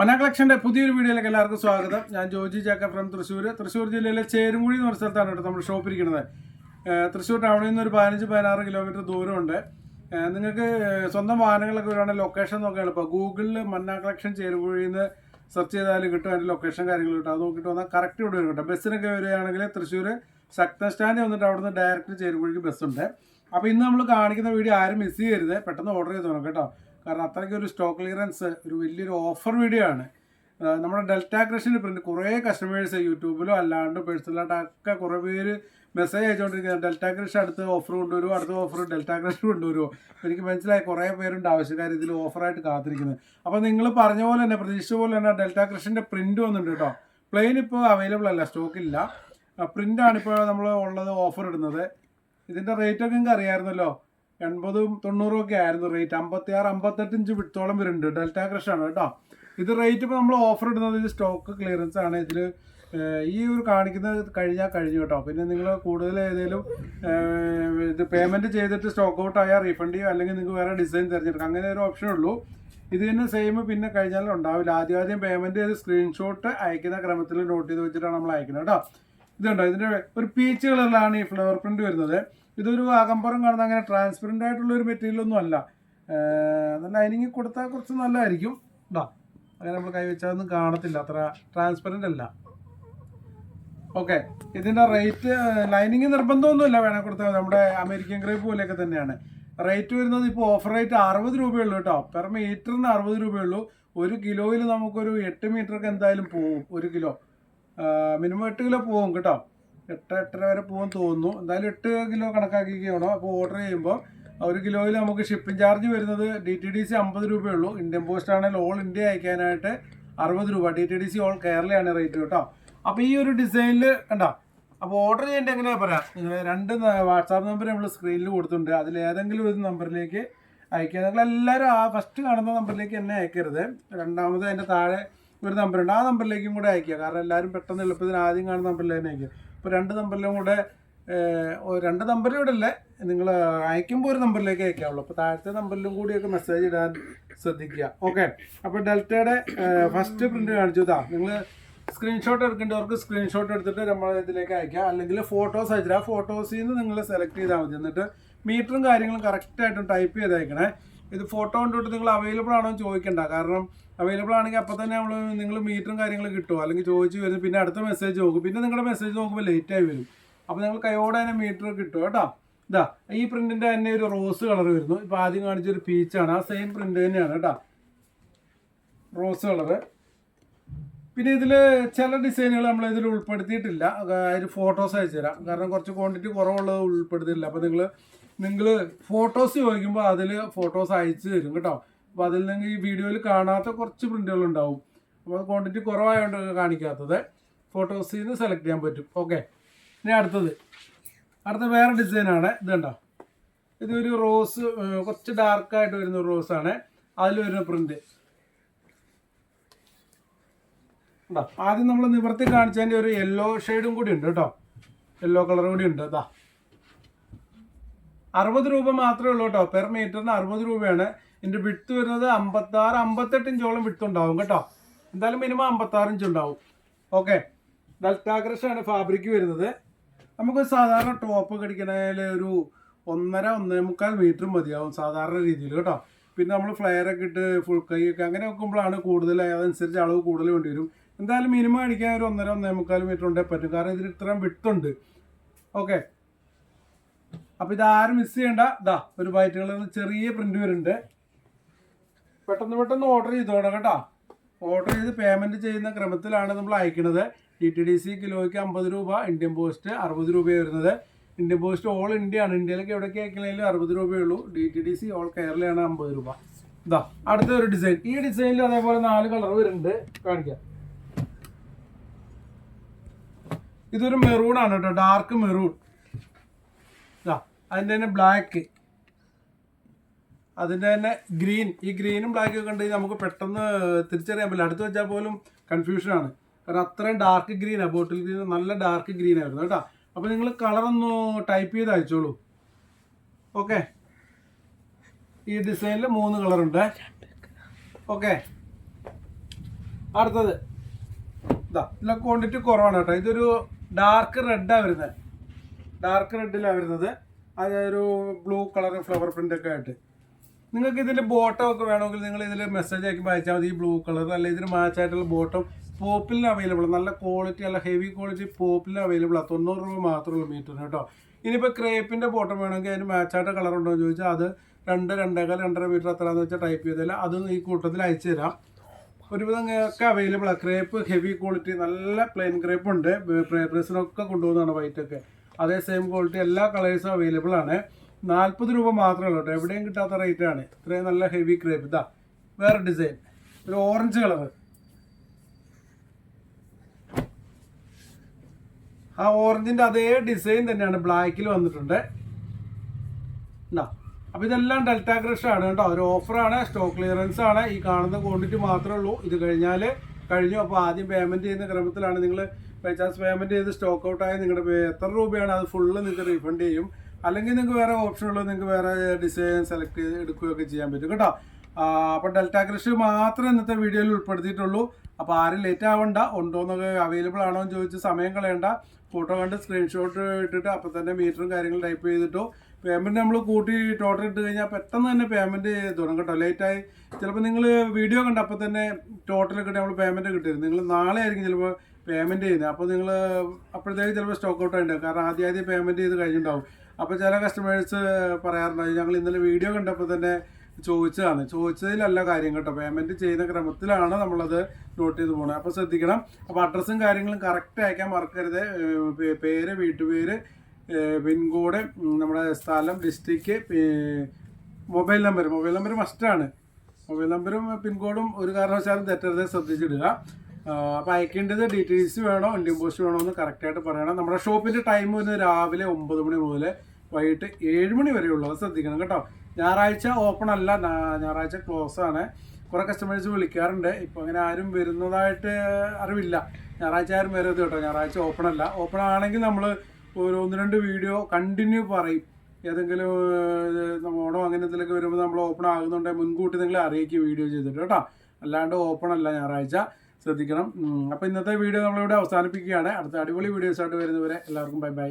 മന കളക്ഷൻ്റെ പുതിയൊരു വീഡിയോയിലേക്ക് എല്ലാവർക്കും സ്വാഗതം. ഞാൻ ജോജി ജാക്ക ഫ്രം തൃശ്ശൂർ ജില്ലയിലെ ചേരുംകുഴി എന്ന് പറഞ്ഞ സ്ഥലത്താണ് കേട്ടോ നമ്മുടെ ഷോപ്പ് ഇരിക്കുന്നത്. തൃശ്ശൂർ ടൗണിൽ നിന്ന് ഒരു 15-16 കിലോമീറ്റർ ദൂരമുണ്ട്. നിങ്ങൾക്ക് സ്വന്തം വാഹനങ്ങളൊക്കെ വരുവാണെങ്കിൽ ലൊക്കേഷൻ നോക്കാൻ എളുപ്പം. ഗൂഗിളിൽ മന്ന കളക്ഷൻ ചേരുംകുഴിയിൽ നിന്ന് സെർച്ച് ചെയ്താൽ കിട്ടും, അതിൻ്റെ ലൊക്കേഷൻ കാര്യങ്ങൾ കിട്ടും. അത് നോക്കിയിട്ട് വന്നാൽ കറക്റ്റ് ഇവിടെ വരും കേട്ടോ. ബസ്സിനൊക്കെ വരികയാണെങ്കിൽ തൃശ്ശൂർ ശക്തൻ സ്റ്റാൻഡിൽ വന്നിട്ട് അവിടെ നിന്ന് ഡയറക്റ്റ് ചേരുംകുഴിക്ക് ബസ്സുണ്ട്. അപ്പോൾ ഇന്ന് നമ്മൾ കാണിക്കുന്ന വീഡിയോ ആരും മിസ് ചെയ്യരുത്, പെട്ടെന്ന് ഓർഡർ ചെയ്ത് നോക്കാം കേട്ടോ. കാരണം അത്രയ്ക്ക് ഒരു സ്റ്റോക്ക് ക്ലിയറൻസ്, ഒരു വലിയൊരു ഓഫർ വീഡിയോ ആണ്. നമ്മുടെ ഡെൽറ്റ ക്രഷിൻ്റെ പ്രിൻറ്റ് കുറേ കസ്റ്റമേഴ്സ് യൂട്യൂബിലോ അല്ലാണ്ട് പേഴ്സണലായിട്ടൊക്കെ കുറേ പേര് മെസ്സേജ് അയച്ചുകൊണ്ടിരിക്കുന്നത് ഡെൽറ്റ ക്രഷ് അടുത്ത ഓഫർ കൊണ്ടുവരുമോ, അടുത്ത ഓഫർ ഡെൽറ്റ ക്രഷ് കൊണ്ടുവരുമോ. എനിക്ക് മനസ്സിലായി കുറേ പേരുണ്ട് ആവശ്യക്കാർ ഇതിൽ ഓഫറായിട്ട് കാത്തിരിക്കുന്നത്. അപ്പോൾ നിങ്ങൾ പറഞ്ഞ പോലെ തന്നെ പ്രതീക്ഷിച്ച പോലെ തന്നെ ഡെൽറ്റ ക്രഷിൻ്റെ പ്രിൻറ്റ് വന്നിട്ടുണ്ട് കേട്ടോ. പ്ലെയിൻ ഇപ്പോൾ അവൈലബിൾ അല്ല, സ്റ്റോക്കില്ല. പ്രിൻ്റാണിപ്പോൾ നമ്മൾ ഉള്ളത് ഓഫർ ഇടുന്നത്. ഇതിൻ്റെ റേറ്റൊക്കെ നിങ്ങൾക്ക് അറിയാമായിരുന്നല്ലോ, 80-90 ഒക്കെ ആയിരുന്നു റേറ്റ്. 56-58 ഇഞ്ച് വിട്ടോളം വരുന്നുണ്ട്. ഡെൽറ്റ ക്രഷാണ് കേട്ടോ. ഇത് റേറ്റ് ഇപ്പോൾ നമ്മൾ ഓഫർ ഇടുന്നത് ഇത് സ്റ്റോക്ക് ക്ലിയറൻസ് ആണ്. ഇതിൽ ഈ ഒരു കാണിക്കുന്നത് കഴിഞ്ഞു കേട്ടോ. പിന്നെ നിങ്ങൾ കൂടുതൽ ഏതെങ്കിലും ഇത് പേയ്മെൻറ്റ് ചെയ്തിട്ട് സ്റ്റോക്ക് ഔട്ട് ആയാൽ റീഫണ്ട് ചെയ്യുക, അല്ലെങ്കിൽ നിങ്ങൾക്ക് വേറെ ഡിസൈൻ തിരഞ്ഞെടുക്കാം, അങ്ങനെ ഒരു ഓപ്ഷൻ ഉള്ളൂ. ഇത് തന്നെ സെയിം പിന്നെ കഴിഞ്ഞാലും ഉണ്ടാവില്ല. ആദ്യം പേയ്മെൻറ്റ് ചെയ്ത് സ്ക്രീൻഷോട്ട് അയക്കുന്ന ക്രമത്തിൽ നോട്ട് ചെയ്ത് വെച്ചിട്ടാണ് നമ്മൾ അയക്കുന്നത് കേട്ടോ. ഇതുണ്ടോ, ഇതിൻ്റെ ഒരു പീച്ച് കളറിലാണ് ഈ ഫ്ലവർ പ്രിൻറ്റ് വരുന്നത്. ഇതൊരു ആകമ്പുറം കാണുന്ന അങ്ങനെ ട്രാൻസ്പെറൻ്റ് ആയിട്ടുള്ളൊരു മെറ്റീരിയലൊന്നും അല്ല. നല്ല ലൈനിങ് കൊടുത്താൽ കുറച്ച് നല്ലതായിരിക്കും കേട്ടോ. അങ്ങനെ നമ്മൾ കൈവച്ചാലൊന്നും കാണത്തില്ല, അത്ര ട്രാൻസ്പെറൻ്റ് അല്ല. ഓക്കെ, ഇതിൻ്റെ റേറ്റ് ലൈനിങ് നിർബന്ധമൊന്നുമില്ല, വേണേൽ കൊടുത്താൽ നമ്മുടെ അമേരിക്കൻ ഗ്രേപ്പ് പോലെയൊക്കെ തന്നെയാണ്. റേറ്റ് വരുന്നത് ഇപ്പോൾ ഓഫർ റേറ്റ് 60 രൂപയുള്ളൂ കേട്ടോ. പെർ മീറ്ററിന് 60 രൂപയുള്ളൂ. 1 കിലോയിൽ നമുക്കൊരു 8 മീറ്ററൊക്കെ എന്തായാലും പോവും. 1 കിലോ മിനിമം 8 കിലോ പോവും കേട്ടോ. 8-8.5 വരെ പോകും തോന്നുന്നു. എന്തായാലും 8 കിലോ കണക്കാക്കിക്കണോ. അപ്പോൾ ഓർഡർ ചെയ്യുമ്പോൾ 1 കിലോയിൽ നമുക്ക് ഷിപ്പിംഗ് ചാർജ് വരുന്നത് DTDC 50 രൂപയുള്ളൂ. ഇന്ത്യൻ പോസ്റ്റ് ആണെങ്കിൽ ഓൾ ഇന്ത്യ അയക്കാനായിട്ട് 60 രൂപ. DTDC ഓൾ കേരളയാണ് റേറ്റ് കേട്ടോ. അപ്പോൾ ഈ ഒരു ഡിസൈനിൽ കണ്ടോ. അപ്പോൾ ഓർഡർ ചെയ്യേണ്ടത് എങ്ങനെയാണ് പറയാം, നിങ്ങൾ 2 വാട്സാപ്പ് നമ്പർ നമ്മൾ സ്ക്രീനിൽ കൊടുത്തിട്ടുണ്ട്. അതിൽ ഏതെങ്കിലും ഒരു നമ്പറിലേക്ക് അയക്കുക. നിങ്ങളെല്ലാവരും ആ ഫസ്റ്റ് കാണുന്ന നമ്പറിലേക്ക് തന്നെ അയക്കരുത്. രണ്ടാമത് അതിൻ്റെ താഴെ ഒരു നമ്പറുണ്ട്, ആ നമ്പറിലേക്കും കൂടെ അയക്കുക. കാരണം എല്ലാവരും പെട്ടെന്ന് എളുപ്പത്തിന് ആദ്യം കാണുന്ന നമ്പറിൽ തന്നെ അയക്കുക. ഇപ്പോൾ 2 നമ്പറിലും കൂടെ 2 നമ്പറിലും കൂടെ അല്ലേ, നിങ്ങൾ അയക്കുമ്പോൾ ഒരു നമ്പറിലേക്ക് അയക്കാവുള്ളൂ. അപ്പോൾ താഴത്തെ നമ്പറിലും കൂടിയൊക്കെ മെസ്സേജ് ഇടാൻ ശ്രദ്ധിക്കുക. ഓക്കെ, അപ്പോൾ ഡെൽറ്റയുടെ ഫസ്റ്റ് പ്രിൻറ്റ് കാണിച്ചു. നിങ്ങൾ സ്ക്രീൻഷോട്ട് എടുക്കേണ്ടവർക്ക് സ്ക്രീൻഷോട്ട് എടുത്തിട്ട് നമ്മൾ ഇതിലേക്ക് അയക്കുക, അല്ലെങ്കിൽ ഫോട്ടോസ് അയച്ചിട്ട് ആ ഫോട്ടോസിൽ നിന്ന് നിങ്ങൾ സെലക്ട് ചെയ്താൽ മതി. എന്നിട്ട് മീറ്ററും കാര്യങ്ങളും കറക്റ്റായിട്ടും ടൈപ്പ് ചെയ്ത് അയക്കണേ. ഇത് ഫോട്ടോ കൊണ്ടിട്ട് നിങ്ങൾ അവൈലബിൾ ആണോ എന്ന് ചോദിക്കണ്ട. കാരണം അവൈലബിൾ ആണെങ്കിൽ അപ്പോൾ തന്നെ നിങ്ങൾ മീറ്ററും കാര്യങ്ങളും കിട്ടുമോ, അല്ലെങ്കിൽ ചോദിച്ച് വരും. പിന്നെ അടുത്ത മെസ്സേജ് നോക്കും, പിന്നെ നിങ്ങളുടെ മെസ്സേജ് നോക്കുമ്പോൾ ലേറ്റായി വരും. അപ്പോൾ നിങ്ങൾ കൈയോടെ തന്നെ മീറ്റർ കിട്ടും കേട്ടോ. ഇതാ ഈ പ്രിൻറ്റിൻ്റെ തന്നെ ഒരു റോസ് കളർ വരുന്നു. ഇപ്പോൾ ആദ്യം കാണിച്ചൊരു പീച്ചാണ്, ആ സെയിം പ്രിൻറ്റ് തന്നെയാണ് കേട്ടോ, റോസ് കളറ്. പിന്നെ ഇതിൽ ചില ഡിസൈനുകൾ നമ്മളിതിൽ ഉൾപ്പെടുത്തിയിട്ടില്ല. അതിൽ ഫോട്ടോസ് അയച്ചു തരാം, കാരണം കുറച്ച് ക്വാണ്ടിറ്റി കുറവുള്ളത് ഉൾപ്പെടുത്തിയിട്ടില്ല. അപ്പോൾ നിങ്ങൾ ഫോട്ടോസ് ചോദിക്കുമ്പോൾ അതിൽ ഫോട്ടോസ് അയച്ചു തരും കേട്ടോ. അപ്പോൾ അതിൽ നിങ്ങൾ ഈ വീഡിയോയിൽ കാണാത്ത കുറച്ച് പ്രിൻറ്റുകളുണ്ടാവും. അപ്പോൾ അത് ക്വാണ്ടിറ്റി കുറവായതുകൊണ്ട് കാണിക്കാത്തത്. ഫോട്ടോസിൽ നിന്ന് സെലക്ട് ചെയ്യാൻ പറ്റും. ഓക്കെ, ഇനി അടുത്ത വേറെ ഡിസൈനാണ്. ഇത് കണ്ടോ, ഇതൊരു റോസ്, കുറച്ച് ഡാർക്കായിട്ട് വരുന്ന ഒരു റോസാണ്. അതിൽ വരുന്ന പ്രിൻറ്റ് ഉണ്ടോ. ആദ്യം നമ്മൾ നിവർത്തി കാണിച്ചതിൻ്റെ ഒരു യെല്ലോ ഷെയ്ഡും കൂടി ഉണ്ട് കേട്ടോ, യെല്ലോ കളർ കൂടി ഉണ്ട്. ഇതാ 60 രൂപ മാത്രമേ ഉള്ളൂ കേട്ടോ. പെർ മീറ്ററിന് 60 രൂപയാണ്. ഇതിൻ്റെ വിട്ട് വരുന്നത് 56-58 ഇഞ്ചോളം വിട്ടുണ്ടാവും കേട്ടോ. എന്തായാലും മിനിമം 56 ഇഞ്ച് ഉണ്ടാവും. ഓക്കെ, ഡെൽറ്റ ക്രഷാണ് ഫാബ്രിക് വരുന്നത്. നമുക്ക് സാധാരണ ടോപ്പ് കടിക്കണതിൽ ഒരു 1.5-1.25 മീറ്റർ മതിയാവും സാധാരണ രീതിയിൽ കേട്ടോ. പിന്നെ നമ്മൾ ഫ്ലെയറൊക്കെ ഇട്ട് ഫുൾ കൈയൊക്കെ അങ്ങനെ വെക്കുമ്പോഴാണ് കൂടുതൽ, അതനുസരിച്ച് അളവ് കൂടുതൽ വേണ്ടി വരും. എന്തായാലും മിനിമം അടിക്കാൻ ഒരു 1.5-1.25 മീറ്റർ ഉണ്ടേ പറ്റും, കാരണം ഇതിന് ഇത്രയും വിട്ടുണ്ട്. ഓക്കെ, അപ്പോൾ ഇതാരും മിസ് ചെയ്യേണ്ട. ഇതാ ഒരു വൈറ്റ് കളറിൽ ചെറിയ പ്രിന്റ് വരുന്നുണ്ട്. പെട്ടെന്ന് ഓർഡർ ചെയ്തോണം കേട്ടോ. ഓർഡർ ചെയ്ത് പേയ്മെൻറ്റ് ചെയ്യുന്ന ക്രമത്തിലാണ് നമ്മൾ അയക്കുന്നത്. DTDC കിലോയ്ക്ക് 50 രൂപ, ഇന്ത്യൻ പോസ്റ്റ് 60 രൂപ വരുന്നത്. ഇന്ത്യൻ പോസ്റ്റ് ഓൾ ഇന്ത്യ ആണ്, ഇന്ത്യയിലേക്ക് എവിടേക്ക് അയക്കണമെങ്കിലും 60 രൂപയുള്ളൂ. DTDC ഓൾ കേരളയാണ് 50 രൂപ. ഇതാ അടുത്ത ഒരു ഡിസൈൻ. ഈ ഡിസൈനിൽ അതേപോലെ 4 കളർ വരുന്നുണ്ട്, കാണിക്കാം. ഇതൊരു മെറൂൺ ആണ് കേട്ടോ, ഡാർക്ക് മെറൂൺ. ഇതാ അതിൻ്റെ തന്നെ ബ്ലാക്ക്, അതിൻ്റെ തന്നെ ഗ്രീൻ. ഈ ഗ്രീനും ബ്ലാക്കും ഒക്കെ ഉണ്ടെങ്കിൽ നമുക്ക് പെട്ടെന്ന് തിരിച്ചറിയാൻ പറ്റില്ല, അടുത്ത് വെച്ചാൽ പോലും കൺഫ്യൂഷനാണ്. കാരണം അത്രയും ഡാർക്ക് ഗ്രീനാണ്, ബോട്ടിൽ ഗ്രീൻ നല്ല ഡാർക്ക് ഗ്രീൻ ആയിരുന്നു കേട്ടോ. അപ്പോൾ നിങ്ങൾ കളറൊന്ന് ടൈപ്പ് ചെയ്ത് അയച്ചോളൂ. ഓക്കെ, ഈ ഡിസൈനിൽ 3 കളറുണ്ട്. ഓക്കെ, അടുത്തത് ഇതാ, ഇതിലെ ക്വാണ്ടിറ്റി കുറവാണ് കേട്ടോ. ഇതൊരു ഡാർക്ക് റെഡാണ് വരുന്നത്, ഡാർക്ക് റെഡിലാണ് വരുന്നത്. അതൊരു ബ്ലൂ കളർ ഫ്ലവർ പ്രിന്റ് ഒക്കെ ആയിട്ട്. നിങ്ങൾക്ക് ഇതിന്റെ ബോട്ടം ഒക്കെ വേണമെങ്കിൽ നിങ്ങൾ ഇതിൽ മെസ്സേജ് ആക്കി അയച്ചാൽ മതി. ഈ ബ്ലൂ കളർ അല്ലെങ്കിൽ ഇതിന് മാച്ച് ആയിട്ടുള്ള ബോട്ടം പോപ്പിലിന് അവൈലബിൾ, നല്ല ക്വാളിറ്റി, നല്ല ഹെവി ക്വാളിറ്റി പോപ്പിലിന് അവൈലബിൾ ആണ്. 90 രൂപ മാത്രമേ ഉള്ളൂ മീറ്ററിന് കേട്ടോ. ഇനിയിപ്പോൾ ക്രേപ്പിന്റെ ബോട്ടം വേണമെങ്കിൽ അതിന് മാച്ചായിട്ട് കളർ ഉണ്ടോ എന്ന് ചോദിച്ചാൽ അത് 2-2.5 മീറ്റർ എത്രയാണെന്ന് വെച്ചാൽ ടൈപ്പ് ചെയ്താൽ അതും ഈ കൂട്ടത്തിൽ അയച്ചു തരാം. ഒരുവിധം ഒക്കെ അവൈലബിൾ ആണ്. ക്രേപ്പ് ഹെവി ക്വാളിറ്റി, നല്ല പ്ലെയിൻ ക്രേപ്പ് ഉണ്ട്. പ്രൈസിനൊക്കെ കൊണ്ടുപോകുന്നതാണ് വൈറ്റൊക്കെ. അതേ സെയിം ക്വാളിറ്റി എല്ലാ കളേഴ്സും അവൈലബിൾ ആണ്. 40 രൂപ മാത്രമേ ഉള്ളൂ കേട്ടോ. എവിടെയും കിട്ടാത്ത റേറ്റ് ആണ്. ഇത്രയും നല്ല ഹെവി ക്രേപ്പ്. ഇതാ വേറെ ഡിസൈൻ, ഒരു ഓറഞ്ച് കളർ. ആ ഓറഞ്ചിന്റെ അതേ ഡിസൈൻ തന്നെയാണ് ബ്ലാക്കിൽ വന്നിട്ടുണ്ട്. അപ്പോൾ ഇതെല്ലാം ഡെൽറ്റ ക്രഷ് ആണ് കേട്ടോ. ഒരു ഓഫറാണ്, സ്റ്റോക്ക് ക്ലിയറൻസ് ആണ്. ഈ കാണുന്ന ക്വാണ്ടിറ്റി മാത്രമേ ഉള്ളൂ. ഇത് കഴിഞ്ഞാൽ കഴിഞ്ഞു. അപ്പോൾ ആദ്യം പേയ്മെന്റ് ചെയ്യുന്ന ക്രമത്തിലാണ്. നിങ്ങൾ ബൈ ചാൻസ് പേയ്മെന്റ് ചെയ്ത് സ്റ്റോക്ക് ഔട്ടായി നിങ്ങളുടെ എത്ര രൂപയാണ് അത് ഫുള്ള് നിങ്ങൾക്ക് റീഫണ്ട് ചെയ്യും. അല്ലെങ്കിൽ നിങ്ങൾക്ക് വേറെ ഓപ്ഷനുള്ളൂ, നിങ്ങൾക്ക് വേറെ ഡിസൈൻ സെലക്ട് ചെയ്ത് എടുക്കുകയൊക്കെ ചെയ്യാൻ പറ്റും കേട്ടോ. അപ്പോൾ ഡെൽറ്റ ക്രഷ് മാത്രമേ ഇന്നത്തെ വീഡിയോയിൽ ഉൾപ്പെടുത്തിയിട്ടുള്ളൂ. അപ്പോൾ ആരും ലേറ്റ് ആവണ്ട, ഉണ്ടോയെന്നൊക്കെ അവൈലബിൾ ആണോ എന്ന് ചോദിച്ച് സമയം കളയണ്ട. ഫോട്ടോ കണ്ട് സ്ക്രീൻഷോട്ട് ഇട്ടിട്ട് അപ്പോൾ തന്നെ മീറ്ററും കാര്യങ്ങളും ടൈപ്പ് ചെയ്തിട്ടോ പേയ്മെൻറ്റ് നമ്മൾ കൂട്ടി ടോട്ടൽ ഇട്ട് കഴിഞ്ഞാൽ പെട്ടെന്ന് തന്നെ പേയ്മെൻറ്റ് തുടങ്ങും കേട്ടോ. ലേറ്റായി ചിലപ്പോൾ നിങ്ങൾ വീഡിയോ കണ്ടപ്പോൾ തന്നെ ടോട്ടൽ കിട്ടി നമ്മൾ പേയ്മെൻറ്റ് കിട്ടിയിരുന്നു. നിങ്ങൾ നാളെ ആയിരിക്കും ചിലപ്പോൾ പേയ്മെൻറ്റ് ചെയ്യുന്നത്. അപ്പോൾ നിങ്ങൾ അപ്പോഴത്തേക്ക് ചിലപ്പോൾ സ്റ്റോക്ക് ഔട്ട് ആയിട്ടുണ്ടാവും. കാരണം ആദ്യം പേയ്മെൻറ്റ് ചെയ്ത് കഴിഞ്ഞിട്ടുണ്ടാവും. അപ്പോൾ ചില കസ്റ്റമേഴ്സ് പറയാറുണ്ടായി, ഞങ്ങൾ ഇന്നലെ വീഡിയോ കണ്ടപ്പോൾ തന്നെ ചോദിച്ചതിലല്ല കാര്യം കേട്ടോ. പേയ്മെൻറ്റ് ചെയ്യുന്ന ക്രമത്തിലാണ് നമ്മളത് നോട്ട് ചെയ്ത് പോകുന്നത്. അപ്പോൾ ശ്രദ്ധിക്കണം. അപ്പോൾ അഡ്രസ്സും കാര്യങ്ങളും കറക്റ്റ് അയക്കാൻ മറക്കരുത്. പേര്, വീട്ടുപേര്, പിൻകോഡ്, നമ്മുടെ സ്ഥലം, ഡിസ്ട്രിക്റ്റ്, മൊബൈൽ നമ്പർ മസ്റ്റാണ്. മൊബൈൽ നമ്പറും പിൻകോഡും ഒരു കാരണവശാലും തെറ്റരുത്, ശ്രദ്ധിച്ചിടുക. അപ്പോൾ അയക്കേണ്ടത് ഡീറ്റെയിൽസ് വേണോ ഇന്ത്യൻ പോസ്റ്റ് വേണോ എന്ന് കറക്റ്റായിട്ട് പറയണം. നമ്മുടെ ഷോപ്പിൻ്റെ ടൈം വരുന്നത് രാവിലെ 9 മണി മുതൽ വൈകിട്ട് 7 മണി വരെ ഉള്ളത്, ശ്രദ്ധിക്കണം കേട്ടോ. ഞായറാഴ്ച ഓപ്പൺ അല്ല, ഞായറാഴ്ച ക്ലോസ് ആണ്. കുറേ കസ്റ്റമേഴ്സ് വിളിക്കാറുണ്ട്. ഇപ്പോൾ അങ്ങനെ ആരും വരുന്നതായിട്ട് അറിവില്ല. ഞായറാഴ്ച ആരും വരരുത് കേട്ടോ. ഞായറാഴ്ച ഓപ്പൺ അല്ല. ഓപ്പൺ ആണെങ്കിൽ നമ്മൾ ഒരു 1-2 വീഡിയോ കണ്ടിന്യൂ പറയും. ഏതെങ്കിലും ഓണോ അങ്ങനെ എന്തെങ്കിലുമൊക്കെ വരുമ്പോൾ നമ്മൾ ഓപ്പൺ ആകുന്നുണ്ടെങ്കിൽ മുൻകൂട്ടി നിങ്ങളെ അറിയിക്കും വീഡിയോ ചെയ്തിട്ട് കേട്ടോ. അല്ലാണ്ട് ഓപ്പൺ അല്ല ഞായറാഴ്ച, ശ്രദ്ധിക്കണം. അപ്പോൾ ഇന്നത്തെ വീഡിയോ നമ്മളിവിടെ അവസാനിപ്പിക്കുകയാണ്. അടുത്ത അടിപൊളി വീഡിയോസായിട്ട് വരുന്നവരെ എല്ലാവർക്കും ബൈ ബൈ.